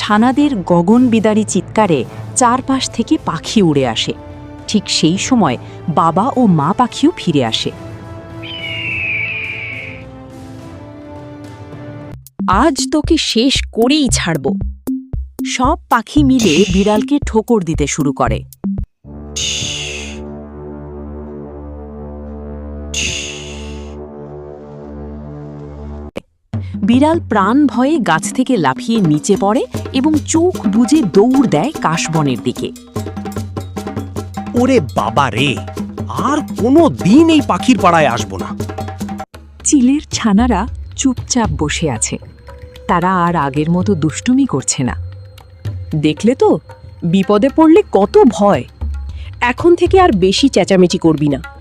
ছানাদের গগনবিদারী চিৎকারে চারপাশ থেকে পাখি উড়ে আসে। ঠিক সেই সময় বাবা ও মা পাখিও ফিরে আসে। আজ তোকে শেষ করেই ছাড়ব। সব পাখি মিলে বিড়ালকে ঠোকর দিতে শুরু করে। বিড়াল প্রাণ ভয়ে গাছ থেকে লাফিয়ে নিচে পড়ে এবং চোখ বুজে দৌড় দেয় কাশবনের দিকে। ওরে বাবা রে, আর কোনো দিন এই পাখির পাড়ায় আসবো না। চিলের ছানারা চুপচাপ বসে আছে। তারা আর আগের মতো দুষ্টুমি করছে না। দেখলে তো, বিপদে পড়লে কত ভয়। এখন থেকে আর বেশি চেঁচামেচি করবি না।